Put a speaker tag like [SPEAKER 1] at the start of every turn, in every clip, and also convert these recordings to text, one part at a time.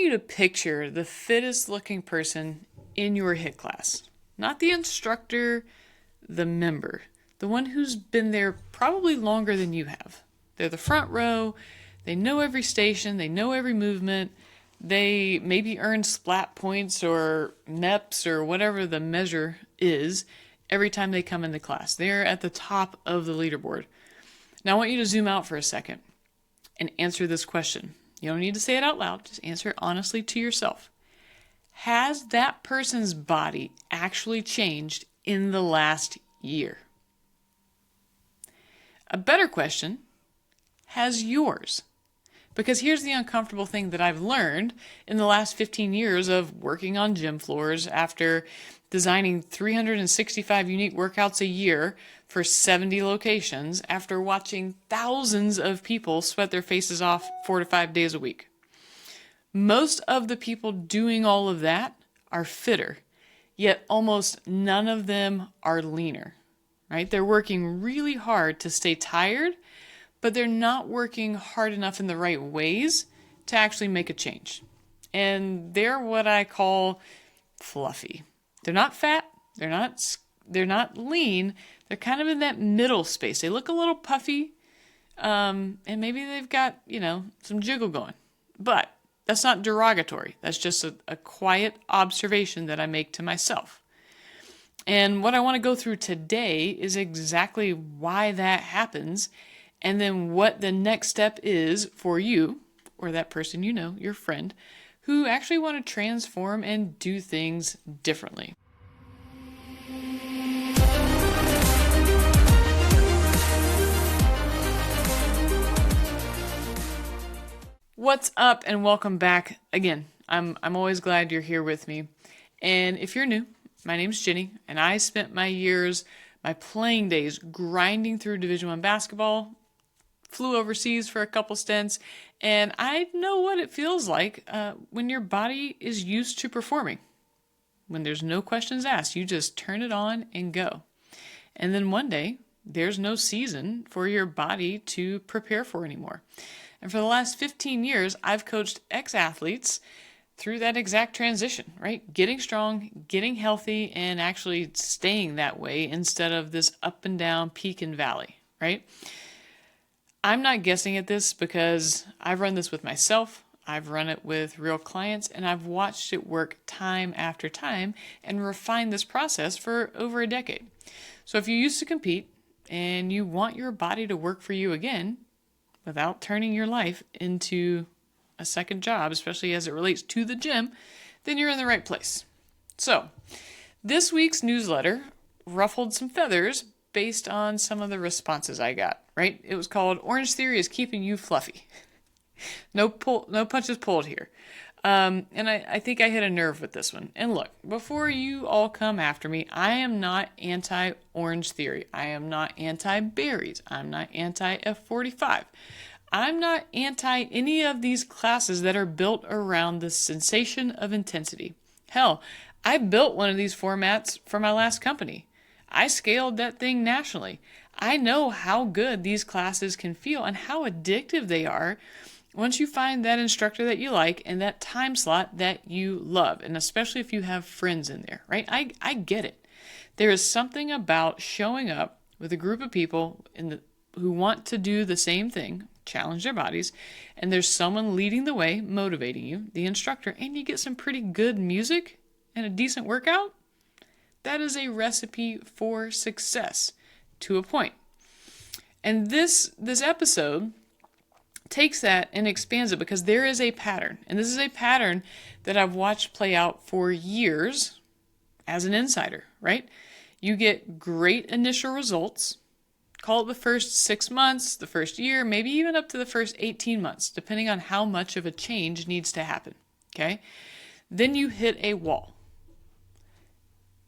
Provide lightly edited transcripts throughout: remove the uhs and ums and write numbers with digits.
[SPEAKER 1] you to picture the fittest looking person in your HIIT class. Not the instructor, the member. The one who's been there probably longer than you have. They're the front row. They know every station. They know every movement. They maybe earn splat points or MEPs or whatever the measure is every time they come into class. They're at the top of the leaderboard. Now I want you to zoom out for a second and answer this question. You don't need to say it out loud. Just answer it honestly to yourself. Has that person's body actually changed in the last year? A better question, has yours? Because here's the uncomfortable thing that I've learned in the last 15 years of working on gym floors after designing 365 unique workouts a year for 70 locations, after watching thousands of people sweat their faces off 4 to 5 days a week. Most of the people doing all of that are fitter, yet almost none of them are leaner, right? They're working really hard to stay tired, but they're not working hard enough in the right ways to actually make a change. And they're what I call fluffy. They're not fat, they're not lean, they're kind of in that middle space. They look a little puffy, and maybe they've got, some jiggle going. But that's not derogatory. That's just a quiet observation that I make to myself. And what I want to go through today is exactly why that happens, and then what the next step is for you, or that person your friend, who actually want to transform and do things differently. What's up, and welcome back again. I'm always glad you're here with me. And if you're new, my name's Jenny, and I spent my playing days grinding through Division I basketball, flew overseas for a couple stints, and I know what it feels like when your body is used to performing. When there's no questions asked, you just turn it on and go. And then one day, there's no season for your body to prepare for anymore. And for the last 15 years, I've coached ex-athletes through that exact transition, right? Getting strong, getting healthy, and actually staying that way instead of this up and down, peak and valley, right? I'm not guessing at this because I've run this with myself, I've run it with real clients, and I've watched it work time after time and refined this process for over a decade. So if you used to compete and you want your body to work for you again without turning your life into a second job, especially as it relates to the gym, then you're in the right place. So this week's newsletter ruffled some feathers based on some of the responses I got, right? It was called Orange Theory is Keeping You Fluffy. No punches pulled here. And I think I hit a nerve with this one. And look, before you all come after me, I am not anti-Orange Theory. I am not anti-berries. I'm not anti-F45. I'm not anti any of these classes that are built around the sensation of intensity. Hell, I built one of these formats for my last company. I scaled that thing nationally. I know how good these classes can feel and how addictive they are once you find that instructor that you like and that time slot that you love, and especially if you have friends in there, right? I get it. There is something about showing up with a group of people who want to do the same thing, challenge their bodies, and there's someone leading the way, motivating you, the instructor, and you get some pretty good music and a decent workout. That is a recipe for success to a point. And this episode takes that and expands it because there is a pattern. And this is a pattern that I've watched play out for years as an insider, right? You get great initial results. Call it the first 6 months, the first year, maybe even up to the first 18 months, depending on how much of a change needs to happen, okay? Then you hit a wall.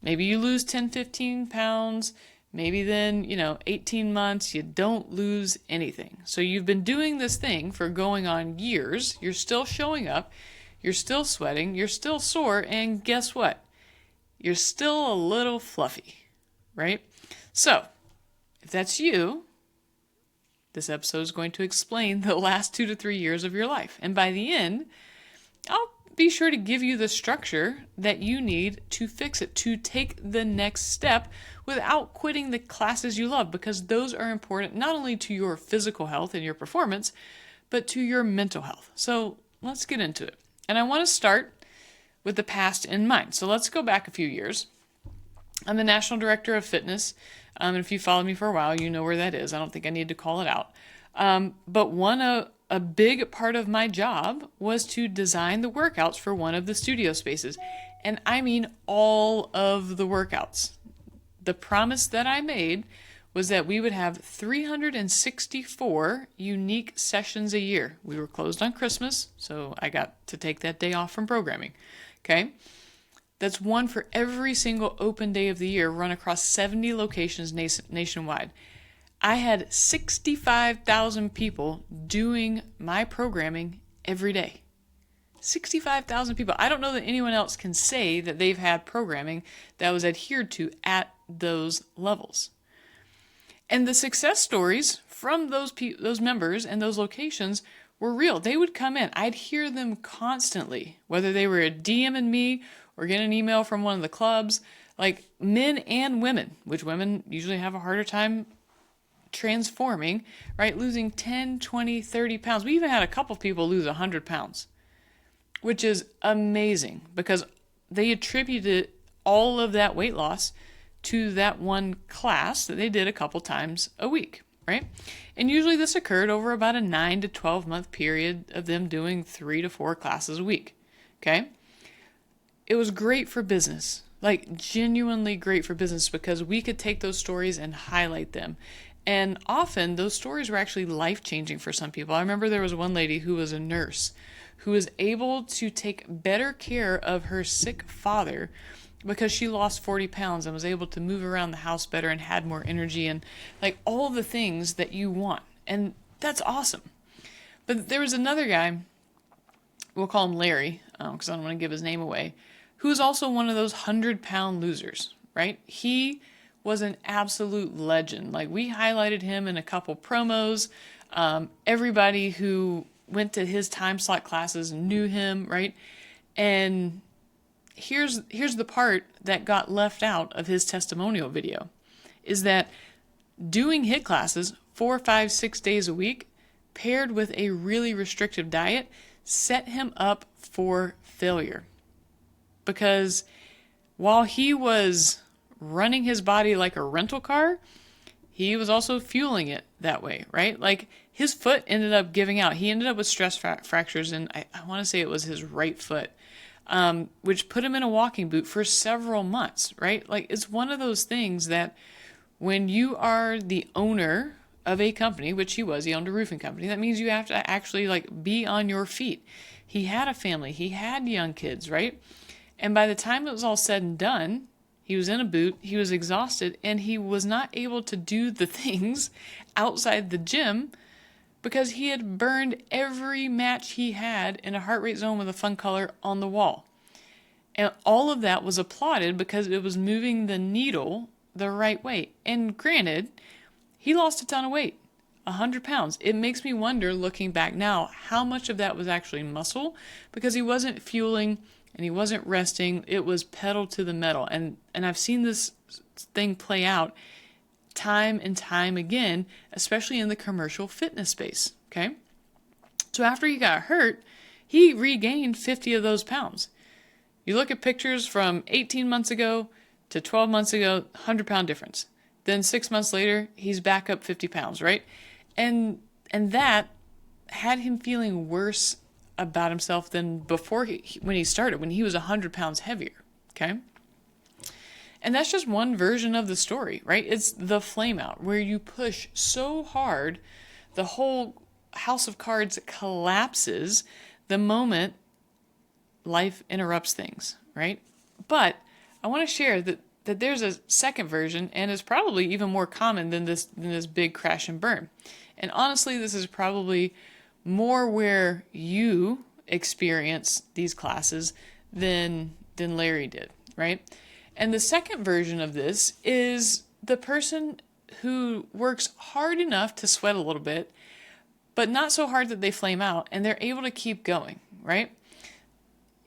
[SPEAKER 1] Maybe you lose 10, 15 pounds. Maybe then, 18 months, you don't lose anything. So you've been doing this thing for going on years. You're still showing up. You're still sweating. You're still sore. And guess what? You're still a little fluffy, right? So if that's you, this episode is going to explain the last 2 to 3 years of your life. And by the end, I'll be sure to give you the structure that you need to fix it, to take the next step without quitting the classes you love, because those are important not only to your physical health and your performance, but to your mental health. So let's get into it. And I want to start with the past in mind. So let's go back a few years. I'm the National Director of Fitness. And if you followed me for a while, you know where that is. I don't think I need to call it out. But a big part of my job was to design the workouts for one of the studio spaces. And I mean all of the workouts. The promise that I made was that we would have 364 unique sessions a year. We were closed on Christmas, so I got to take that day off from programming. Okay? That's one for every single open day of the year, run across 70 locations nationwide. I had 65,000 people doing my programming every day. 65,000 people. I don't know that anyone else can say that they've had programming that was adhered to at those levels. And the success stories from those members and those locations were real. They would come in. I'd hear them constantly, whether they were DMing me or get an email from one of the clubs, like men and women, which women usually have a harder time transforming, right? Losing 10, 20, 30 pounds. We even had a couple people lose 100 pounds, which is amazing because they attributed all of that weight loss to that one class that they did a couple times a week, right? And usually this occurred over about a 9 to 12 month period of them doing 3 to 4 classes a week, okay? It was great for business, like genuinely great for business, because we could take those stories and highlight them. And often those stories were actually life-changing for some people. I remember there was one lady who was a nurse who was able to take better care of her sick father because she lost 40 pounds and was able to move around the house better and had more energy and like all the things that you want. And that's awesome. But there was another guy, we'll call him Larry, because I don't want to give his name away, who was also one of those 100-pound losers, right? He was an absolute legend. Like, we highlighted him in a couple promos. Everybody who went to his time slot classes knew him, right? And here's the part that got left out of his testimonial video, is that doing HIIT classes 4, 5, 6 days a week paired with a really restrictive diet set him up for failure. Because while he was running his body like a rental car, he was also fueling it that way, right? Like, his foot ended up giving out. He ended up with stress fractures, and I want to say it was his right foot, which put him in a walking boot for several months, right? Like, it's one of those things that when you are the owner of a company, which he owned a roofing company, that means you have to actually like be on your feet. He had a family, he had young kids, right? And by the time it was all said and done, he was in a boot, he was exhausted, and he was not able to do the things outside the gym because he had burned every match he had in a heart rate zone with a fun color on the wall. And all of that was applauded because it was moving the needle the right way. And granted, he lost a ton of weight, 100 pounds. It makes me wonder, looking back now, how much of that was actually muscle, because he wasn't fueling and he wasn't resting. It was pedal to the metal. And I've seen this thing play out time and time again, especially in the commercial fitness space, okay? So after he got hurt, he regained 50 of those pounds. You look at pictures from 18 months ago to 12 months ago, 100-pound difference. Then 6 months later, he's back up 50 pounds, right? And that had him feeling worse about himself than before when he started, when he was 100 pounds heavier, okay? And that's just one version of the story, right? It's the flame out, where you push so hard, the whole house of cards collapses the moment life interrupts things, right? But I want to share that there's a second version, and it's probably even more common than this big crash and burn. And honestly, this is probably more where you experience these classes than Larry did, right? And the second version of this is the person who works hard enough to sweat a little bit, but not so hard that they flame out, and they're able to keep going, right?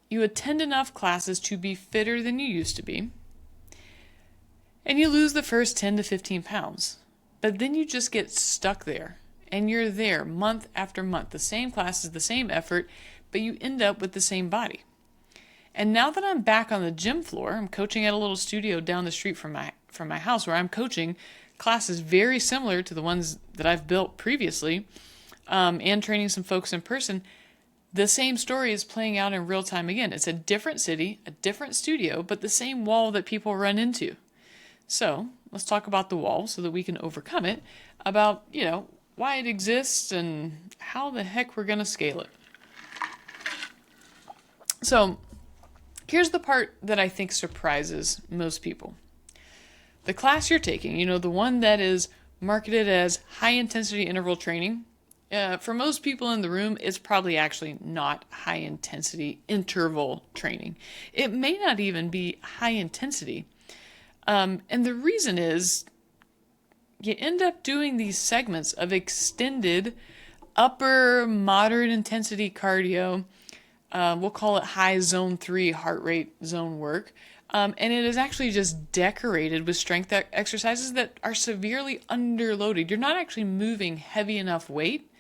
[SPEAKER 1] you attend enough classes to be fitter than you used to be, and you lose the first 10 to 15 pounds. But then you just get stuck there, and you're there month after month, the same classes, the same effort, but you end up with the same body. And now that I'm back on the gym floor, I'm coaching at a little studio down the street from my house, where I'm coaching classes very similar to the ones that I've built previously, and training some folks in person. The same story is playing out in real time again. It's a different city, a different studio, but the same wall that people run into. So let's talk about the wall so that we can overcome it, about, why it exists and how the heck we're going to scale it. So here's the part that I think surprises most people. The class you're taking, the one that is marketed as high intensity interval training, for most people in the room, it's probably actually not high intensity interval training. It may not even be high intensity. And the reason is you end up doing these segments of extended upper moderate intensity cardio. We'll call it high zone 3 heart rate zone work. And it is actually just decorated with strength exercises that are severely underloaded. You're not actually moving heavy enough weight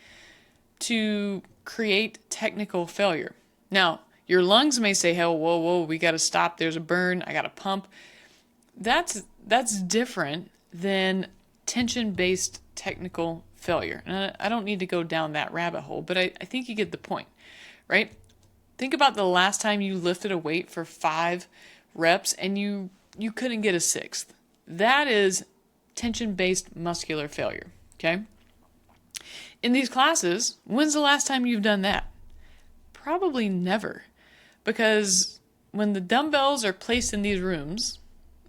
[SPEAKER 1] to create technical failure. Now, your lungs may say, "Hey, whoa, we got to stop. There's a burn. I got to pump." That's different than tension-based technical failure. And I don't need to go down that rabbit hole, but I think you get the point, right? Think about the last time you lifted a weight for 5 reps and you couldn't get a 6th. That is tension-based muscular failure, okay? In these classes, when's the last time you've done that? Probably never. Because when the dumbbells are placed in these rooms,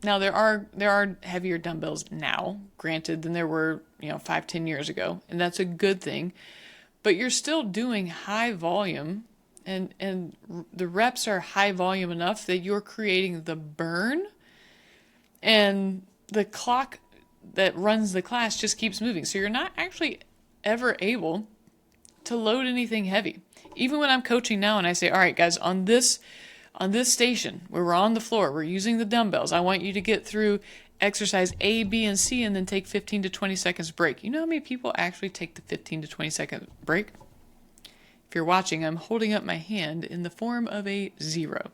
[SPEAKER 1] now there are heavier dumbbells now, granted, than there were, 5-10 years ago, and that's a good thing. But you're still doing high volume, and the reps are high volume enough that you're creating the burn, and the clock that runs the class just keeps moving. So you're not actually ever able to load anything heavy. Even when I'm coaching now and I say, all right, guys, on this station where we're on the floor, we're using the dumbbells, I want you to get through exercise A, B, and C and then take 15 to 20 seconds break. You know how many people actually take the 15 to 20 second break? If you're watching, I'm holding up my hand in the form of a 0.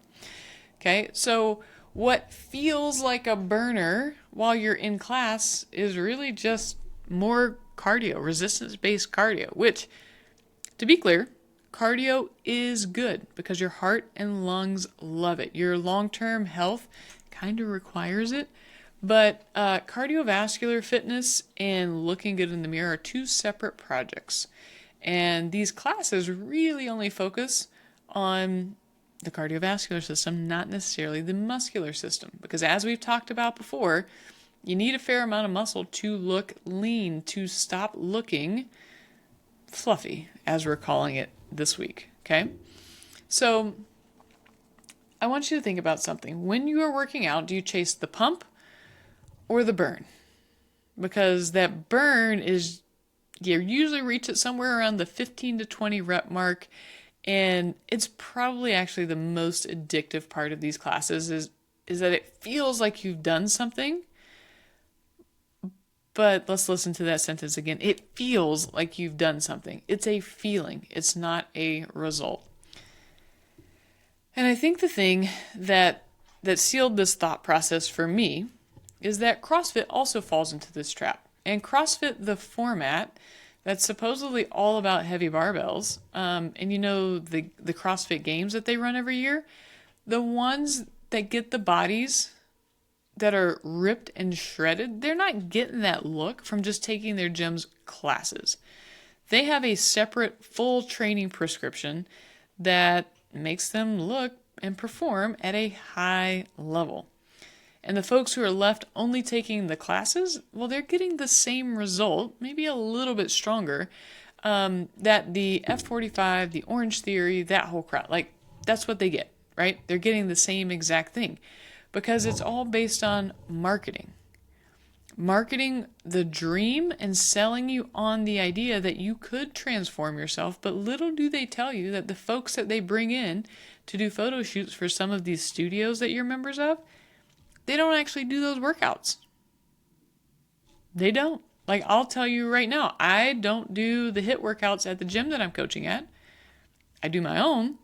[SPEAKER 1] Okay, so what feels like a burner while you're in class is really just more cardio, resistance-based cardio, which, to be clear, cardio is good because your heart and lungs love it. Your long-term health kind of requires it, but cardiovascular fitness and looking good in the mirror are 2 separate projects. And these classes really only focus on the cardiovascular system, not necessarily the muscular system, because as we've talked about before, you need a fair amount of muscle to look lean, to stop looking fluffy, as we're calling it this week, okay? So I want you to think about something. When you are working out, do you chase the pump or the burn? Because that burn is, you usually reach it somewhere around the 15 to 20 rep mark, and it's probably actually the most addictive part of these classes is that it feels like you've done something. But let's listen to that sentence again. It feels like you've done something. It's a feeling. It's not a result. And I think the thing that sealed this thought process for me is that CrossFit also falls into this trap. And CrossFit, the format, that's supposedly all about heavy barbells, and the CrossFit games that they run every year, the ones that get the bodies that are ripped and shredded, they're not getting that look from just taking their gym's classes. They have a separate full training prescription that makes them look and perform at a high level. And the folks who are left only taking the classes, well, they're getting the same result, maybe a little bit stronger, that the F45, the Orange Theory, that whole crowd, that's what they get, right? They're getting the same exact thing. Because it's all based on marketing. Marketing the dream and selling you on the idea that you could transform yourself, but little do they tell you that the folks that they bring in to do photo shoots for some of these studios that you're members of, they don't actually do those workouts. They don't. Like, I'll tell you right now, I don't do the HIIT workouts at the gym that I'm coaching at. I do my own,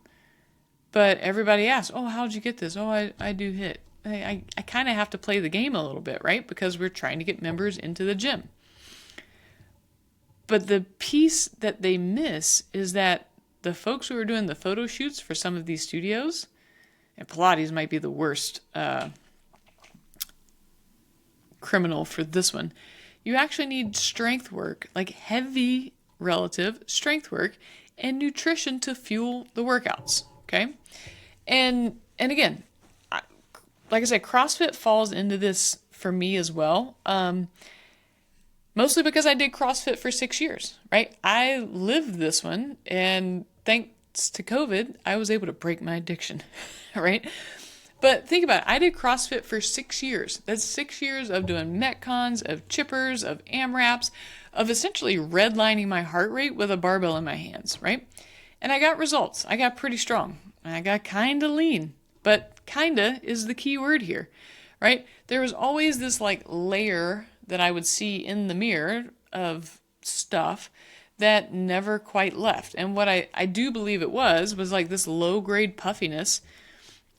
[SPEAKER 1] but everybody asks, oh, how'd you get this? Oh, I do HIIT. I kind of have to play the game a little bit, right? Because we're trying to get members into the gym. But the piece that they miss is that the folks who are doing the photo shoots for some of these studios, and Pilates might be the worst criminal for this one, you actually need strength work, like heavy relative strength work and nutrition to fuel the workouts, okay? And again, like I said, CrossFit falls into this for me as well, mostly because I did CrossFit for 6 years, right? I lived this one, and thanks to COVID, I was able to break my addiction, right? But think about it. I did CrossFit for 6 years. That's 6 years of doing Metcons, of chippers, of AMRAPs, of essentially redlining my heart rate with a barbell in my hands, right? And I got results. I got pretty strong. I got kind of lean. But kinda is the key word here, right? There was always this like layer that I would see in the mirror of stuff that never quite left. And what I do believe it was like this low-grade puffiness,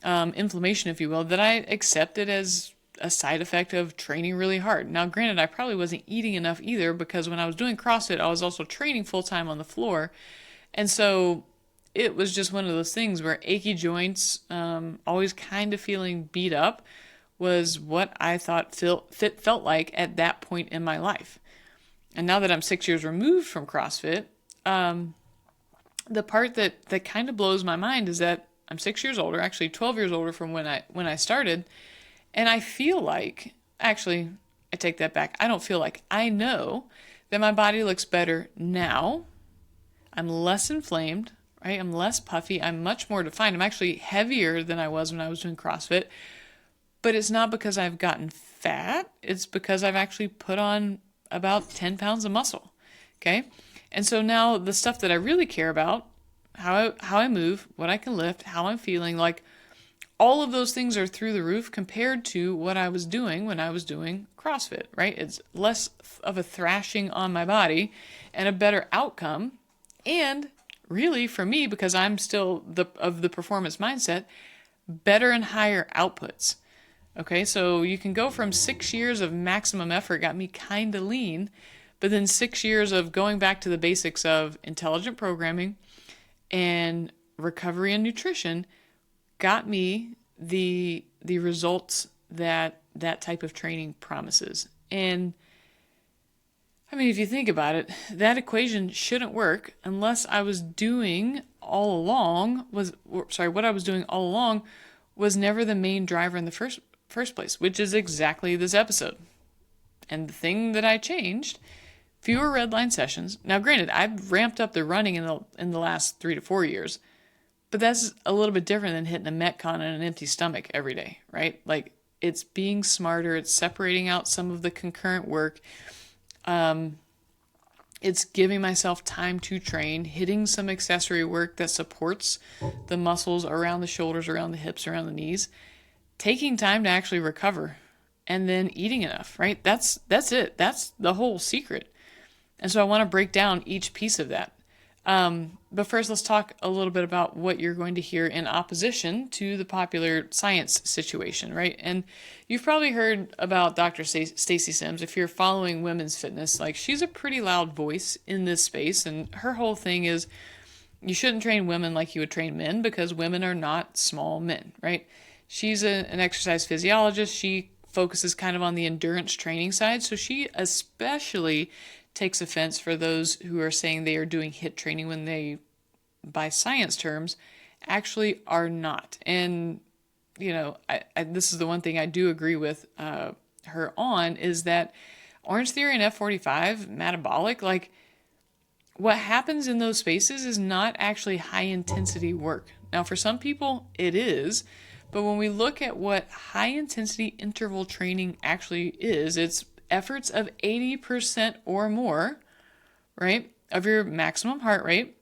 [SPEAKER 1] inflammation, if you will, that I accepted as a side effect of training really hard. Now, granted, I probably wasn't eating enough either, because when I was doing CrossFit, I was also training full-time on the floor. And so it was just one of those things where achy joints, always kind of feeling beat up, was what I thought felt like at that point in my life. And now that I'm 6 years removed from CrossFit, the part that kind of blows my mind is that I'm 6 years older, actually 12 years older from when I started, and I feel like, actually, I take that back. I don't feel like, I know that my body looks better now. I'm less inflamed, right? I'm less puffy. I'm much more defined. I'm actually heavier than I was when I was doing CrossFit, but it's not because I've gotten fat. It's because I've actually put on about 10 pounds of muscle, okay? And so now the stuff that I really care about, how I move, what I can lift, how I'm feeling, like all of those things are through the roof compared to what I was doing when I was doing CrossFit, right? It's less of a thrashing on my body and a better outcome. And really for me, because I'm still of the performance mindset, better and higher outputs. Okay, so you can go from 6 years of maximum effort got me kind of lean, but then 6 years of going back to the basics of intelligent programming and recovery and nutrition got me the results that type of training promises. And I mean, if you think about it, that equation shouldn't work unless I was doing all along what I was doing all along was never the main driver in the first place, which is exactly this episode. And the thing that I changed, fewer redline sessions. Now, granted, I've ramped up the running in the last 3 to 4 years, but that's a little bit different than hitting a Metcon on an empty stomach every day, right? Like, it's being smarter. It's separating out some of the concurrent work. It's giving myself time to train, hitting some accessory work that supports the muscles around the shoulders, around the hips, around the knees, taking time to actually recover, and then eating enough, right? That's it. That's the whole secret. And so I want to break down each piece of that. But first, let's talk a little bit about what you're going to hear in opposition to the popular science situation, right? And you've probably heard about Dr. Stacy Sims. If you're following women's fitness, like, she's a pretty loud voice in this space, and her whole thing is you shouldn't train women like you would train men, because women are not small men, right? She's an exercise physiologist. She focuses kind of on the endurance training side, so she especially takes offense for those who are saying they are doing HIIT training when they, by science terms, actually are not. And, you know, this is the one thing I do agree with her on, is that Orange Theory and F45, metabolic, like, what happens in those spaces is not actually high intensity work. Now, for some people, it is. But when we look at what high intensity interval training actually is, it's efforts of 80% or more, right, of your maximum heart rate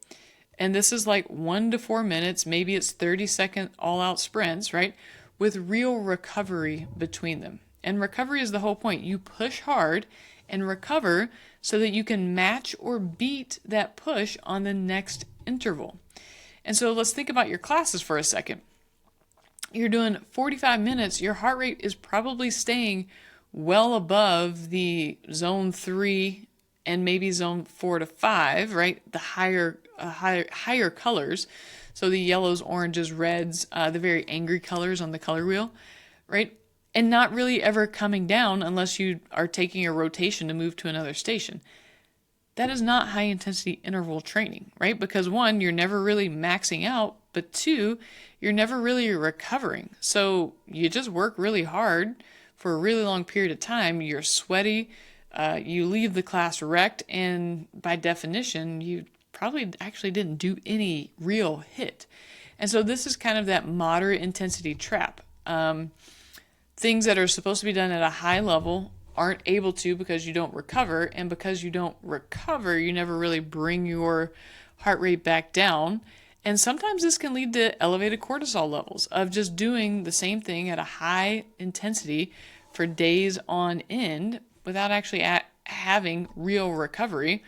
[SPEAKER 1] And this is like 1 to 4 minutes, maybe it's 30-second all-out sprints, right? With real recovery between them. And recovery is the whole point. You push hard and recover so that you can match or beat that push on the next interval. And so let's think about your classes for a second. You're doing 45 minutes, your heart rate is probably staying well above the zone 3 and maybe zone 4 to 5, right? The higher colors. So the yellows, oranges, reds, the very angry colors on the color wheel, right? And not really ever coming down unless you are taking a rotation to move to another station. That is not high intensity interval training, right? Because one, you're never really maxing out, but two, you're never really recovering. So you just work really hard for a really long period of time. You're sweaty, you leave the class wrecked, and by definition, you probably actually didn't do any real hit. And so this is kind of that moderate intensity trap. Things that are supposed to be done at a high level aren't able to because you don't recover, and because you don't recover, you never really bring your heart rate back down. And sometimes this can lead to elevated cortisol levels of just doing the same thing at a high intensity for days on end without actually having real recovery.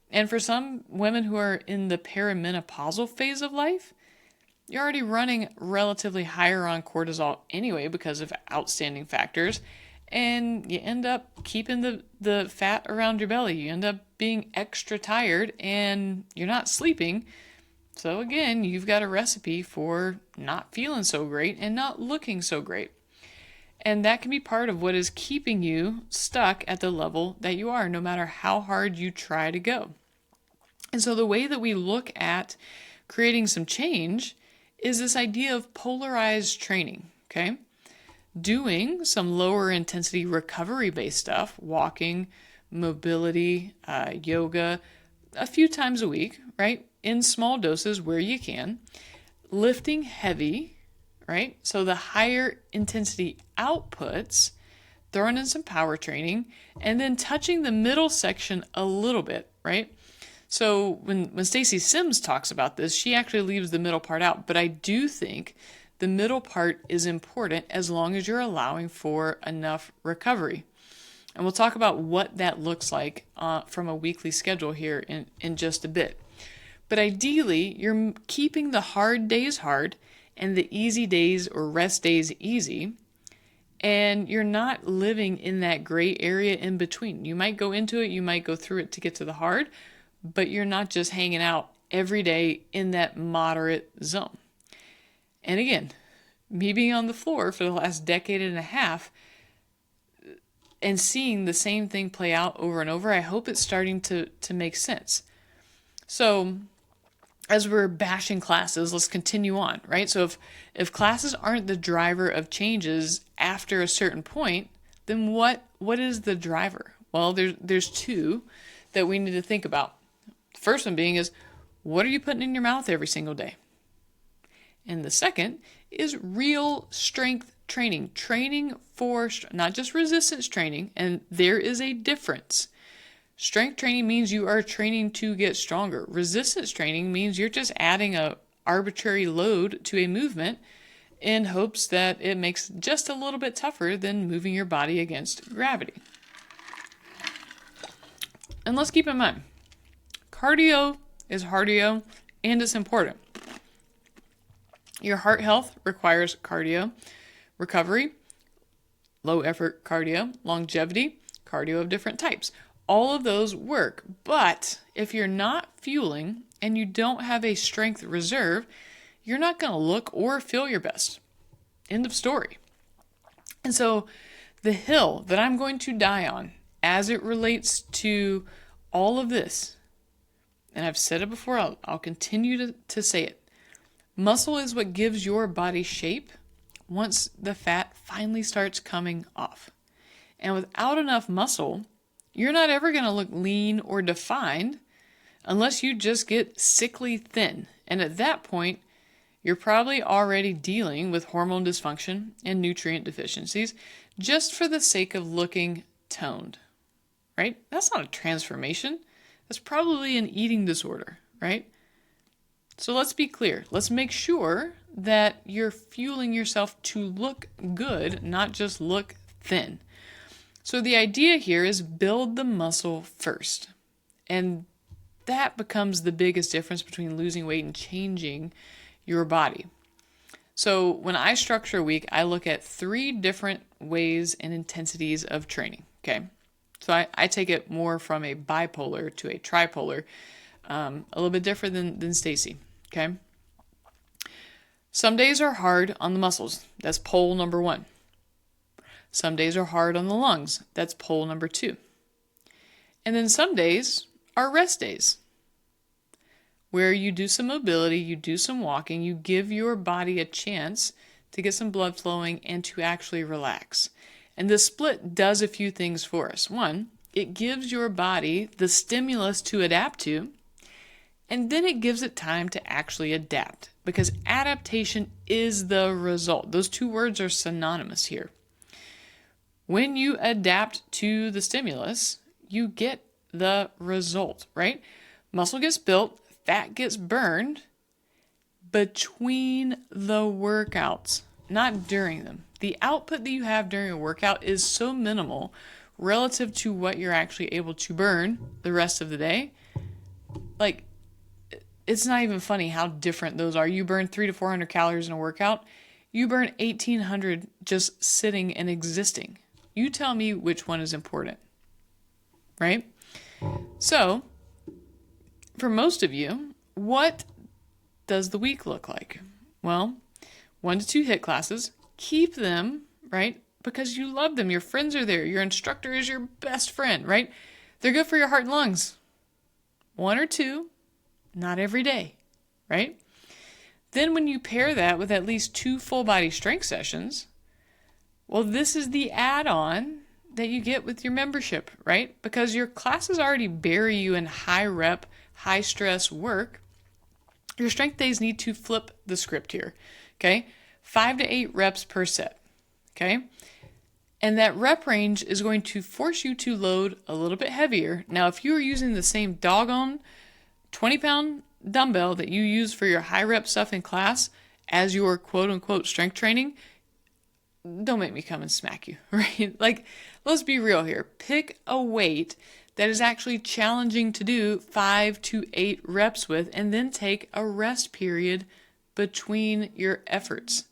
[SPEAKER 1] And for some women who are in the perimenopausal phase of life, you're already running relatively higher on cortisol anyway because of outstanding factors, and you end up keeping the fat around your belly. You end up being extra tired and you're not sleeping. So again, you've got a recipe for not feeling so great and not looking so great. And that can be part of what is keeping you stuck at the level that you are, no matter how hard you try to go. And so the way that we look at creating some change is this idea of polarized training, okay? Doing some lower intensity recovery based stuff, walking, mobility, yoga, a few times a week, right? In small doses where you can. Lifting heavy, right? So the higher intensity outputs, throwing in some power training, and then touching the middle section a little bit, right? So when Stacy Sims talks about this, she actually leaves the middle part out. But I do think the middle part is important as long as you're allowing for enough recovery. And we'll talk about what that looks like from a weekly schedule here in just a bit. But ideally, you're keeping the hard days hard and the easy days or rest days easy. And you're not living in that gray area in between. You might go into it, you might go through it to get to the hard, but you're not just hanging out every day in that moderate zone. And again, me being on the floor for the last decade and a half and seeing the same thing play out over and over, I hope it's starting to make sense. So as we're bashing classes, let's continue on, right? So if classes aren't the driver of changes after a certain point, then what is the driver? Well, there's two that we need to think about. The first one being is, what are you putting in your mouth every single day? And the second is real strength training. Training for, not just resistance training, and there is a difference. Strength training means you are training to get stronger. Resistance training means you're just adding a arbitrary load to a movement in hopes that it makes just a little bit tougher than moving your body against gravity. And let's keep in mind, cardio is cardio, and it's important. Your heart health requires cardio, recovery, low effort cardio, longevity, cardio of different types. All of those work, but if you're not fueling and you don't have a strength reserve, you're not going to look or feel your best. End of story. And so the hill that I'm going to die on as it relates to all of this, and I've said it before, I'll continue to say it. Muscle is what gives your body shape once the fat finally starts coming off. And without enough muscle, you're not ever going to look lean or defined unless you just get sickly thin. And at that point, you're probably already dealing with hormone dysfunction and nutrient deficiencies just for the sake of looking toned, right? That's not a transformation. That's probably an eating disorder, right? So let's be clear. Let's make sure that you're fueling yourself to look good, not just look thin. So the idea here is build the muscle first. And that becomes the biggest difference between losing weight and changing your body. So when I structure a week, I look at 3 different ways and intensities of training. Okay. So I take it more from a bipolar to a tripolar, a little bit different than Stacy. Okay. Some days are hard on the muscles. That's pole number 1. Some days are hard on the lungs. That's pole number 2. And then some days are rest days, where you do some mobility, you do some walking, you give your body a chance to get some blood flowing and to actually relax. And the split does a few things for us. 1, it gives your body the stimulus to adapt to, and then it gives it time to actually adapt, because adaptation is the result. Those 2 words are synonymous here. When you adapt to the stimulus, you get the result, right? Muscle gets built, fat gets burned between the workouts, not during them. The output that you have during a workout is so minimal relative to what you're actually able to burn the rest of the day. Like, it's not even funny how different those are. You burn 300 to 400 calories in a workout. You burn 1,800 just sitting and existing. You tell me which one is important, right? So, for most of you, what does the week look like? Well, 1 to 2 HIIT classes. Keep them, right? Because you love them. Your friends are there. Your instructor is your best friend, right? They're good for your heart and lungs. 1 or 2, not every day, right? Then when you pair that with at least 2 full body strength sessions, well, this is the add-on that you get with your membership, right? Because your classes already bury you in high rep, high stress work. Your strength days need to flip the script here, okay? 5 to 8 reps per set, okay? And that rep range is going to force you to load a little bit heavier. Now, if you are using the same doggone 20-pound dumbbell that you use for your high rep stuff in class as your quote unquote strength training, don't make me come and smack you, right? Like, let's be real here. Pick a weight that is actually challenging to do 5 to 8 reps with, and then take a rest period between your efforts.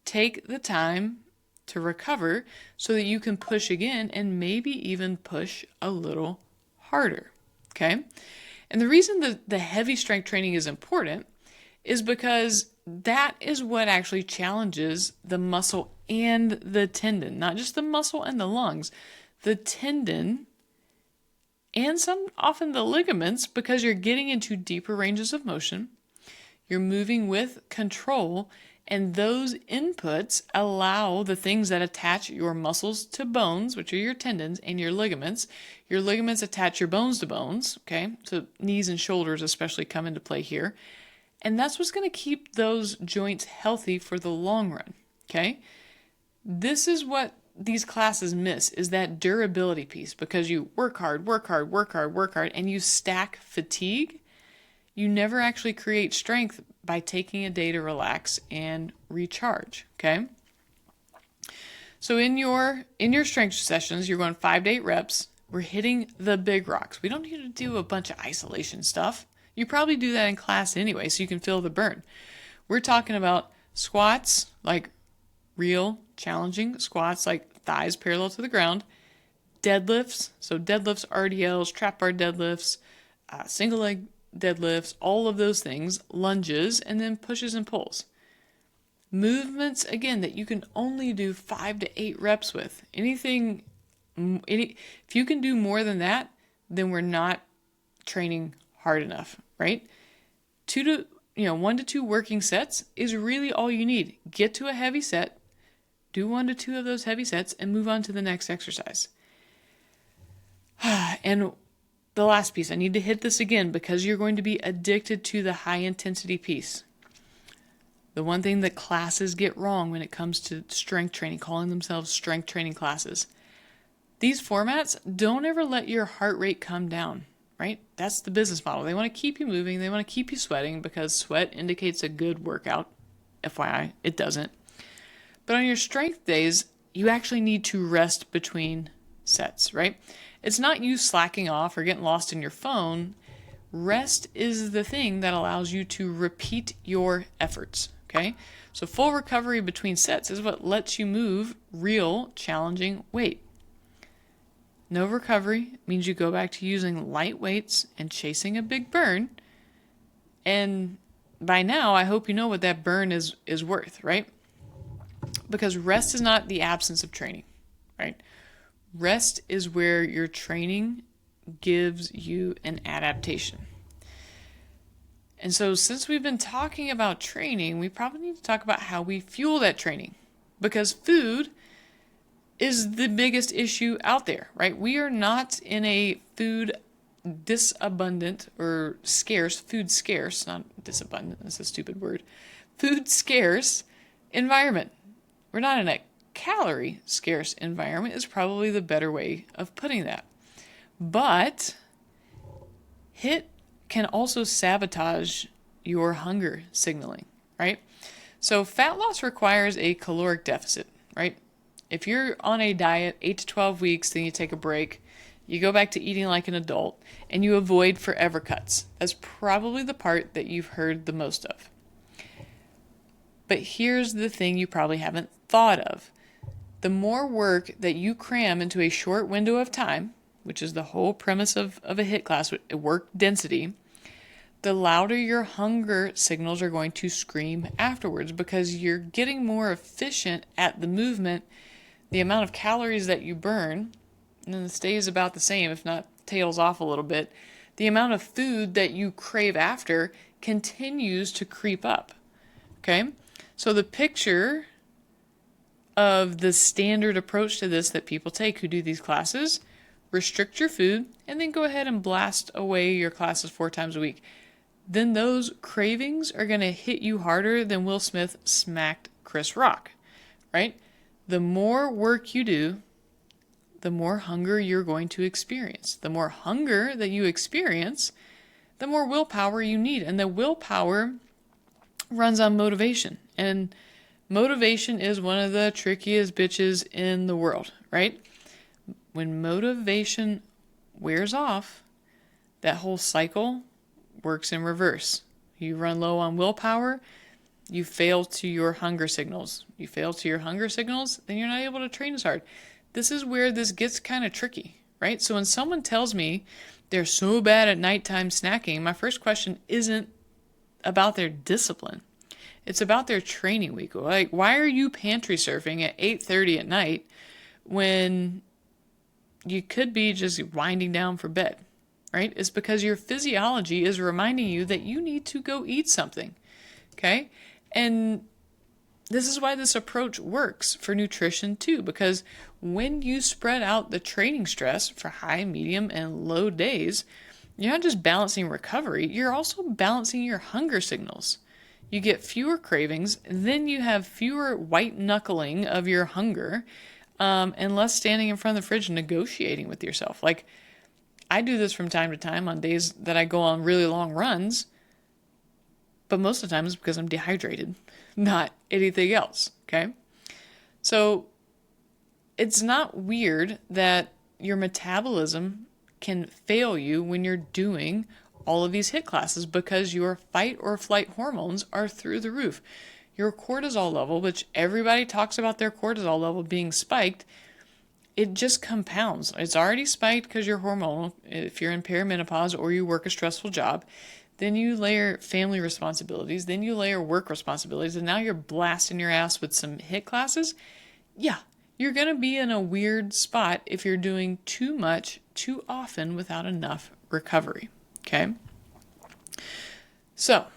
[SPEAKER 1] Take the time to recover so that you can push again and maybe even push a little harder, okay? And the reason that the heavy strength training is important is because that is what actually challenges the muscle and the tendon, not just the muscle and the lungs, the tendon and often the ligaments, because you're getting into deeper ranges of motion. You're moving with control, and those inputs allow the things that attach your muscles to bones, which are your tendons, and your ligaments. Your ligaments attach your bones to bones, okay? So knees and shoulders especially come into play here. And that's what's going to keep those joints healthy for the long run, okay? This is what these classes miss, is that durability piece, because you work hard, and you stack fatigue. You never actually create strength by taking a day to relax and recharge, okay? So in your strength sessions, you're going 5 to 8 reps. We're hitting the big rocks. We don't need to do a bunch of isolation stuff. You probably do that in class anyway, so you can feel the burn. We're talking about squats, like real challenging squats, like thighs parallel to the ground. Deadlifts, so deadlifts, RDLs, trap bar deadlifts, single leg deadlifts, all of those things, lunges, and then pushes and pulls. Movements, again, that you can only do 5 to 8 reps with. If you can do more than that, then we're not training hard enough, right? 1 to 2 working sets is really all you need. Get to a heavy set, do 1 to 2 of those heavy sets, and move on to the next exercise. And the last piece, I need to hit this again because you're going to be addicted to the high intensity piece. The one thing that classes get wrong when it comes to strength training, calling themselves strength training classes. These formats don't ever let your heart rate come down. right? That's the business model. They want to keep you moving. They want to keep you sweating because sweat indicates a good workout. FYI, it doesn't. But on your strength days, you actually need to rest between sets, right? It's not you slacking off or getting lost in your phone. Rest is the thing that allows you to repeat your efforts, okay? So full recovery between sets is what lets you move real, challenging weight. No recovery means you go back to using light weights and chasing a big burn. And by now, I hope you know what that burn is worth, right? Because rest is not the absence of training, right? Rest is where your training gives you an adaptation. And so since we've been talking about training, we probably need to talk about how we fuel that training. Because food is the biggest issue out there, right? We are not in a food disabundant or scarce, food scarce, not disabundant, that's a stupid word, food scarce environment. We're not in a calorie scarce environment is probably the better way of putting that. But HIIT can also sabotage your hunger signaling, right? So fat loss requires a caloric deficit, right? If you're on a diet 8 to 12 weeks, then you take a break, you go back to eating like an adult, and you avoid forever cuts. That's probably the part that you've heard the most of. But here's the thing you probably haven't thought of. The more work that you cram into a short window of time, which is the whole premise of a HIIT class, work density, the louder your hunger signals are going to scream afterwards because you're getting more efficient at the movement. The amount of calories that you burn, and it stays about the same, if not tails off a little bit, the amount of food that you crave after continues to creep up. Okay? So the picture of the standard approach to this that people take who do these classes, restrict your food, and then go ahead and blast away your classes 4 times a week. Then those cravings are going to hit you harder than Will Smith smacked Chris Rock, right? The more work you do, the more hunger you're going to experience. The more hunger that you experience, the more willpower you need. And the willpower runs on motivation. And motivation is one of the trickiest bitches in the world, right? When motivation wears off, that whole cycle works in reverse. You run low on willpower, you fail to your hunger signals. You fail to your hunger signals, then you're not able to train as hard. This is where this gets kind of tricky, right? So when someone tells me they're so bad at nighttime snacking, my first question isn't about their discipline. It's about their training week. Like, why are you pantry surfing at 8:30 at night when you could be just winding down for bed, right? It's because your physiology is reminding you that you need to go eat something, okay? And this is why this approach works for nutrition too, because when you spread out the training stress for high, medium, and low days, you're not just balancing recovery, you're also balancing your hunger signals. You get fewer cravings, then you have fewer white knuckling of your hunger, and less standing in front of the fridge negotiating with yourself. Like, I do this from time to time on days that I go on really long runs, but most of the time it's because I'm dehydrated, not anything else, okay? So it's not weird that your metabolism can fail you when you're doing all of these HIIT classes because your fight or flight hormones are through the roof. Your cortisol level, which everybody talks about their cortisol level being spiked, it just compounds. It's already spiked because you're hormonal, if you're in perimenopause or you work a stressful job. Then you layer family responsibilities, then you layer work responsibilities, and now you're blasting your ass with some HIIT classes. Yeah, you're going to be in a weird spot if you're doing too much, too often without enough recovery, okay? So,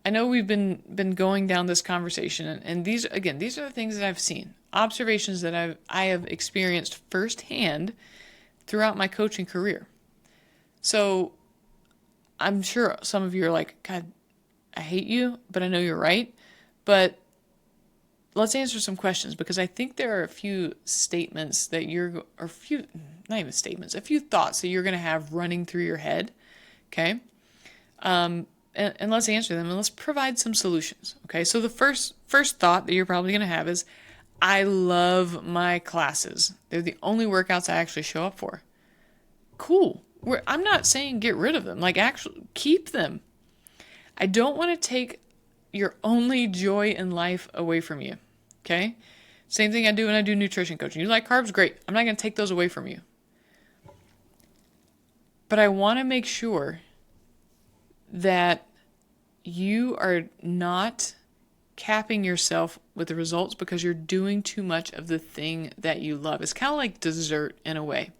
[SPEAKER 1] I know we've been going down this conversation, and these are the things that I've seen, observations that I have experienced firsthand throughout my coaching career. So I'm sure some of you are like, God, I hate you, but I know you're right. But let's answer some questions, because I think there are a few statements that not even statements, a few thoughts that you're going to have running through your head. Okay. And let's answer them, and let's provide some solutions. Okay. So the first thought that you're probably going to have is, I love my classes. They're the only workouts I actually show up for. Cool. I'm not saying get rid of them. Like, actually keep them. I don't want to take your only joy in life away from you. Okay? Same thing I do when I do nutrition coaching. You like carbs? Great. I'm not going to take those away from you. But I want to make sure that you are not capping yourself with the results because you're doing too much of the thing that you love. It's kind of like dessert in a way.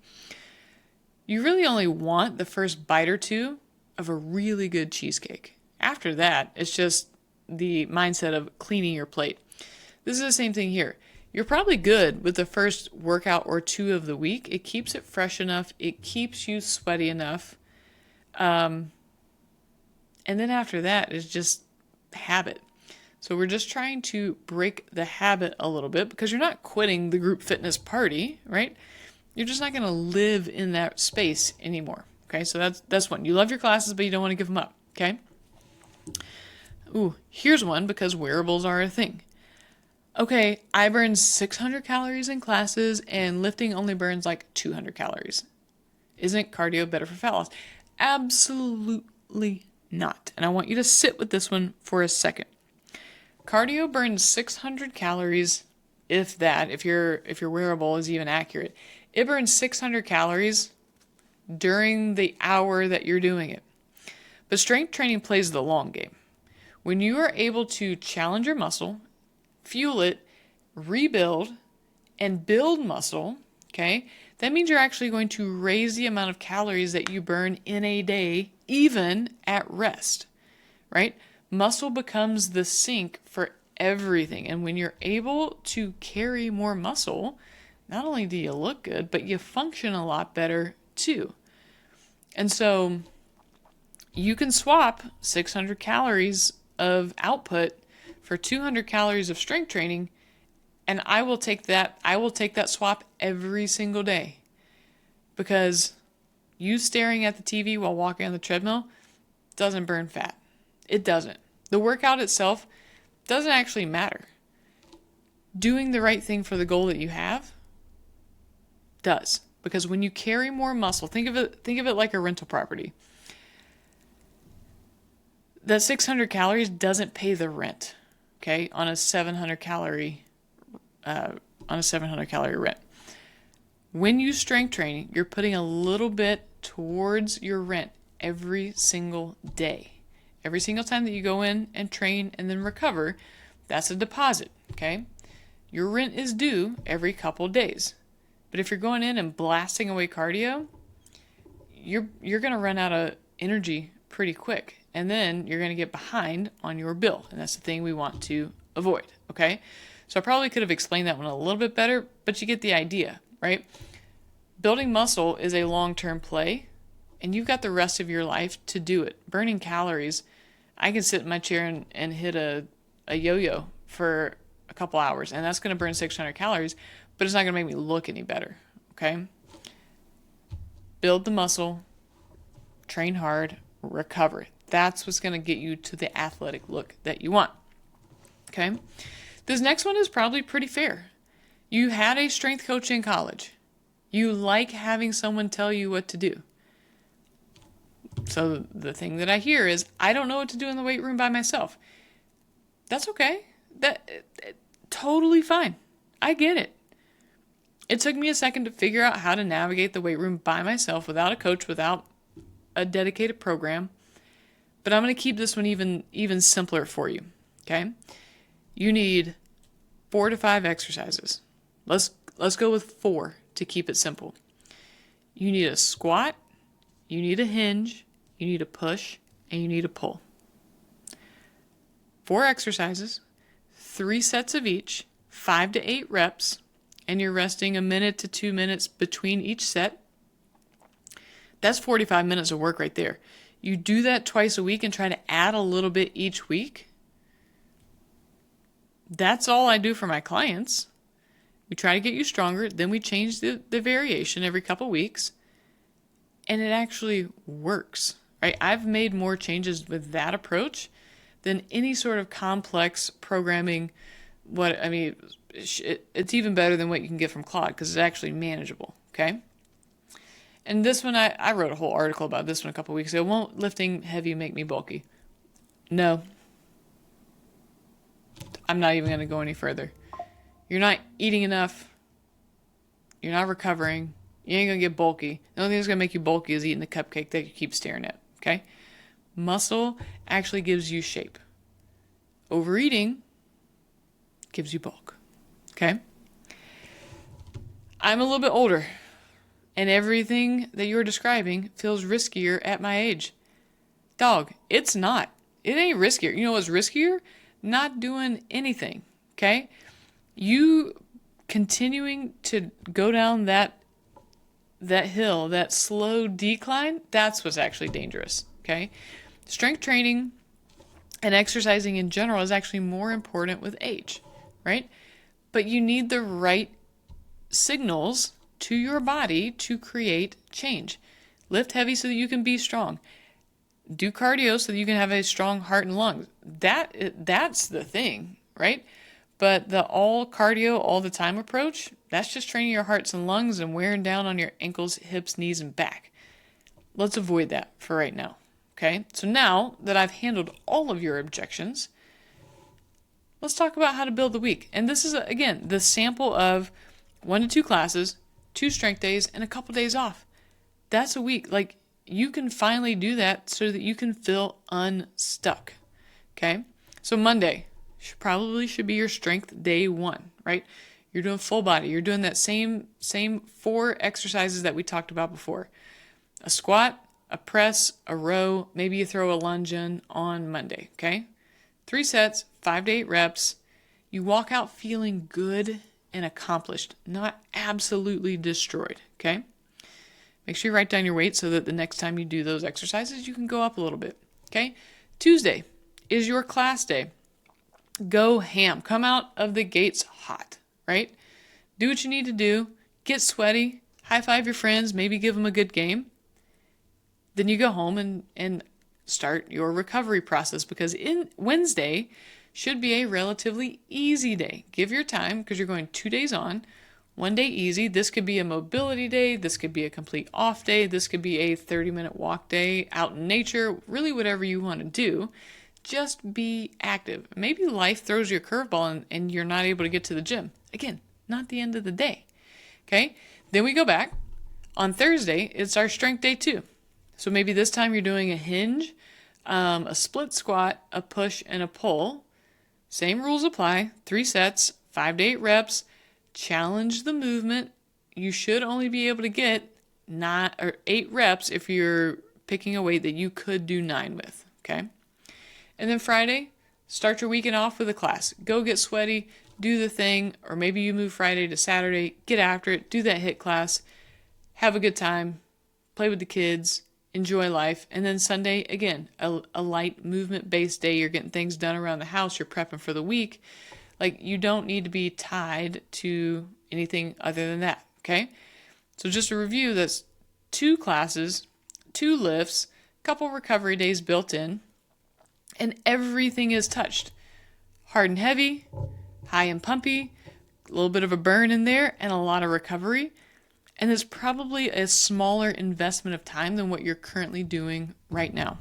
[SPEAKER 1] You really only want the first bite or two of a really good cheesecake. After that, it's just the mindset of cleaning your plate. This is the same thing here. You're probably good with the first workout or two of the week. It keeps it fresh enough. It keeps you sweaty enough. And then after that is just habit. So we're just trying to break the habit a little bit, because you're not quitting the group fitness party, right? You're just not going to live in that space anymore. Okay, so that's one. You love your classes, but you don't want to give them up. Okay. Ooh, here's one, because wearables are a thing. Okay, I burn 600 calories in classes, and lifting only burns like 200 calories. Isn't cardio better for fat loss? Absolutely not. And I want you to sit with this one for a second. Cardio burns 600 calories, if that, if your wearable is even accurate. It burns 600 calories during the hour that you're doing it. But strength training plays the long game. When you are able to challenge your muscle, fuel it, rebuild, and build muscle, okay, that means you're actually going to raise the amount of calories that you burn in a day, even at rest, right? Muscle becomes the sink for everything. And when you're able to carry more muscle, not only do you look good, but you function a lot better too. And so you can swap 600 calories of output for 200 calories of strength training, and I will take that swap every single day, because you staring at the TV while walking on the treadmill doesn't burn fat. It doesn't. The workout itself doesn't actually matter. Doing the right thing for the goal that you have does. Because when you carry more muscle, think of it like a rental property. That 600 calories doesn't pay the rent, okay, on a 700 calorie rent. When you strength training, you're putting a little bit towards your rent every single day. Every single time that you go in and train and then recover, that's a deposit, okay? Your rent is due every couple days. But if you're going in and blasting away cardio, you're going to run out of energy pretty quick. And then you're going to get behind on your bill. And that's the thing we want to avoid, okay? So I probably could have explained that one a little bit better, but you get the idea, right? Building muscle is a long-term play, and you've got the rest of your life to do it. Burning calories, I can sit in my chair and hit a yo-yo for a couple hours, and that's going to burn 600 calories, but it's not going to make me look any better, okay? Build the muscle, train hard, recover. That's what's going to get you to the athletic look that you want, okay? This next one is probably pretty fair. You had a strength coach in college. You like having someone tell you what to do. So the thing that I hear is, I don't know what to do in the weight room by myself. That's okay. Totally fine. I get it. It took me a second to figure out how to navigate the weight room by myself without a coach, without a dedicated program. But I'm going to keep this one even simpler for you, okay? You need 4 to 5 exercises. Let's go with 4 to keep it simple. You need a squat, you need a hinge, you need a push, and you need a pull. 4 exercises, 3 sets of each, 5 to 8 reps, and you're resting 1 minute to 2 minutes between each set. That's 45 minutes of work right there. You do that twice a week and try to add a little bit each week. That's all I do for my clients. We try to get you stronger, then we change the variation every couple weeks, and it actually works, right? I've made more changes with that approach than any sort of complex programming. It's even better than what you can get from Claude because it's actually manageable, okay? And this one, I wrote a whole article about this one a couple weeks ago. Won't lifting heavy make me bulky? No. I'm not even going to go any further. You're not eating enough. You're not recovering. You ain't going to get bulky. The only thing that's going to make you bulky is eating the cupcake that you keep staring at, okay? Muscle actually gives you shape. Overeating gives you bulk, okay? I'm a little bit older, and everything that you're describing feels riskier at my age. Dog, it's not. It ain't riskier. You know what's riskier? Not doing anything, okay? You continuing to go down that hill, that slow decline, that's what's actually dangerous, okay? Strength training and exercising in general is actually more important with age, right? But you need the right signals to your body to create change. Lift heavy so that you can be strong. Do cardio so that you can have a strong heart and lungs. That's the thing, right? But the all cardio all the time approach, that's just training your hearts and lungs and wearing down on your ankles, hips, knees, and back. Let's avoid that for right now, okay? So now that I've handled all of your objections, let's talk about how to build the week. And this is, again, the sample of 1 to 2 classes, 2 strength days, and a couple days off. That's a week. Like, you can finally do that so that you can feel unstuck, okay? So Monday probably should be your strength day 1, right? You're doing full body. You're doing that same 4 exercises that we talked about before. A squat, a press, a row, maybe you throw a lunge in on Monday, okay? 3 sets, 5 to 8 reps. You walk out feeling good and accomplished, not absolutely destroyed, okay? Make sure you write down your weight so that the next time you do those exercises, you can go up a little bit, okay? Tuesday is your class day. Go ham. Come out of the gates hot, right? Do what you need to do. Get sweaty. High five your friends. Maybe give them a good game. Then you go home and start your recovery process because Wednesday should be a relatively easy day. Give your time because you're going 2 days on, 1 day easy. This could be a mobility day. This could be a complete off day. This could be a 30-minute walk day out in nature. Really whatever you want to do. Just be active. Maybe life throws you a curveball and you're not able to get to the gym. Again, not the end of the day. Okay? Then we go back. On Thursday, it's our strength day 2. So maybe this time you're doing a hinge, a split squat, a push, and a pull. Same rules apply. 3 sets, 5 to 8 reps. Challenge the movement. You should only be able to get 8 reps if you're picking a weight that you could do 9 with. Okay? And then Friday, start your weekend off with a class. Go get sweaty, do the thing, or maybe you move Friday to Saturday, get after it, do that HIIT class, have a good time, play with the kids, enjoy life. And then Sunday, again, a light movement-based day. You're getting things done around the house. You're prepping for the week. Like, you don't need to be tied to anything other than that, okay? So just a review, that's 2 classes, 2 lifts, a couple recovery days built in, and everything is touched. Hard and heavy, high and pumpy, a little bit of a burn in there, and a lot of recovery. And it's probably a smaller investment of time than what you're currently doing right now.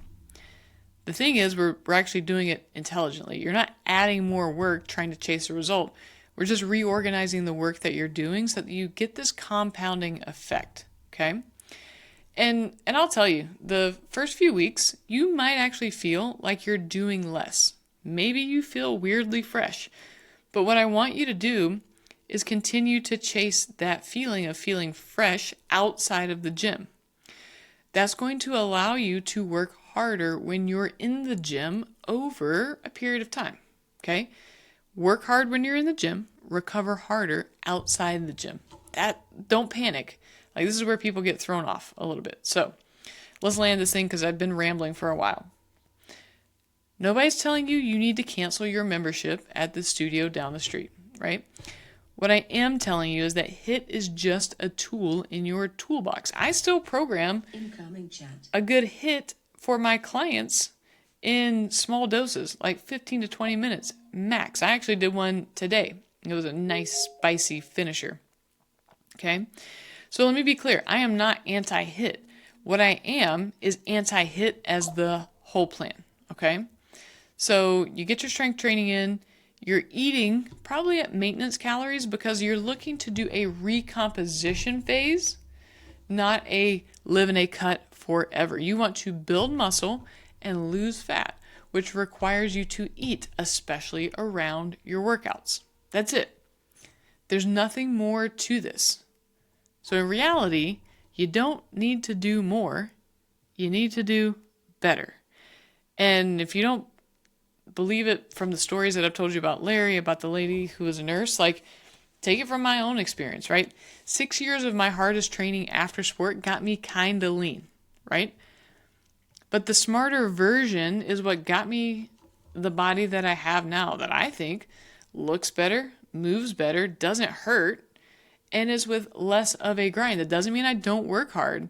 [SPEAKER 1] The thing is, we're actually doing it intelligently. You're not adding more work trying to chase a result. We're just reorganizing the work that you're doing so that you get this compounding effect, okay? And I'll tell you, the first few weeks, you might actually feel like you're doing less. Maybe you feel weirdly fresh. But what I want you to do is continue to chase that feeling of feeling fresh outside of the gym. That's going to allow you to work harder when you're in the gym over a period of time, okay? Work hard when you're in the gym, recover harder outside the gym. Don't panic. Like, this is where people get thrown off a little bit. So let's land this thing because I've been rambling for a while. Nobody's telling you you need to cancel your membership at the studio down the street, right? What I am telling you is that HIIT is just a tool in your toolbox. I still program
[SPEAKER 2] incoming chat.
[SPEAKER 1] a good HIIT for my clients in small doses, like 15 to 20 minutes max. I actually did one today. It was a nice spicy finisher. Okay? So let me be clear. I am not anti-HIIT. What I am is anti-HIIT as the whole plan. Okay? So you get your strength training in. You're eating probably at maintenance calories because you're looking to do a recomposition phase, not a live in a cut forever. You want to build muscle and lose fat, which requires you to eat, especially around your workouts. That's it. There's nothing more to this. So in reality, you don't need to do more. You need to do better. And if you don't believe it from the stories that I've told you about Larry, about the lady who was a nurse, like, take it from my own experience, right? 6 years of my hardest training after sport got me kind of lean, right? But the smarter version is what got me the body that I have now, that I think looks better, moves better, doesn't hurt, and is with less of a grind. That doesn't mean I don't work hard.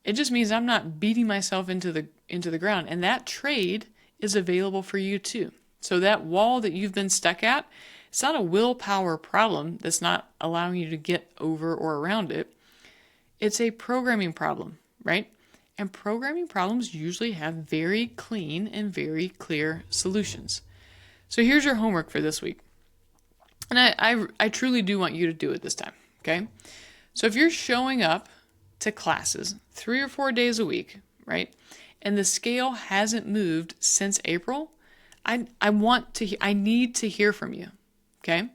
[SPEAKER 1] It just means I'm not beating myself into the ground. And that trade is available for you too. So that wall that you've been stuck at, it's not a willpower problem that's not allowing you to get over or around it. It's a programming problem, right? And programming problems usually have very clean and very clear solutions. So here's your homework for this week. And I truly do want you to do it this time, okay? So if you're showing up to classes 3 or 4 days a week, right? And the scale hasn't moved since April, I need to hear from you, okay?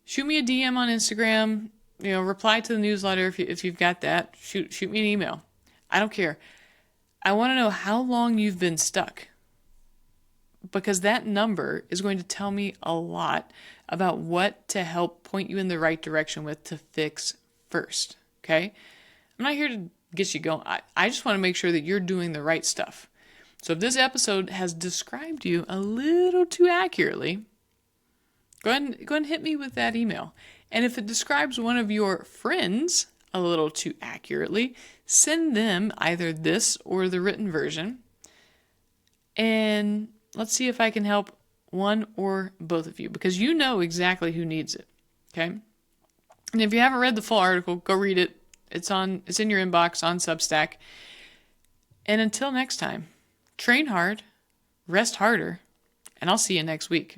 [SPEAKER 1] Shoot me a DM on Instagram, reply to the newsletter if you've got that. Shoot me an email. I don't care. I want to know how long you've been stuck, because that number is going to tell me a lot about what to help point you in the right direction with to fix first, okay? I'm not here to get you going. I just want to make sure that you're doing the right stuff. So if this episode has described you a little too accurately, go ahead and hit me with that email. And if it describes one of your friends a little too accurately, send them either this or the written version. And let's see if I can help one or both of you, because you know exactly who needs it, okay? And if you haven't read the full article, go read it. It's in your inbox on Substack. And until next time, train hard, rest harder, and I'll see you next week.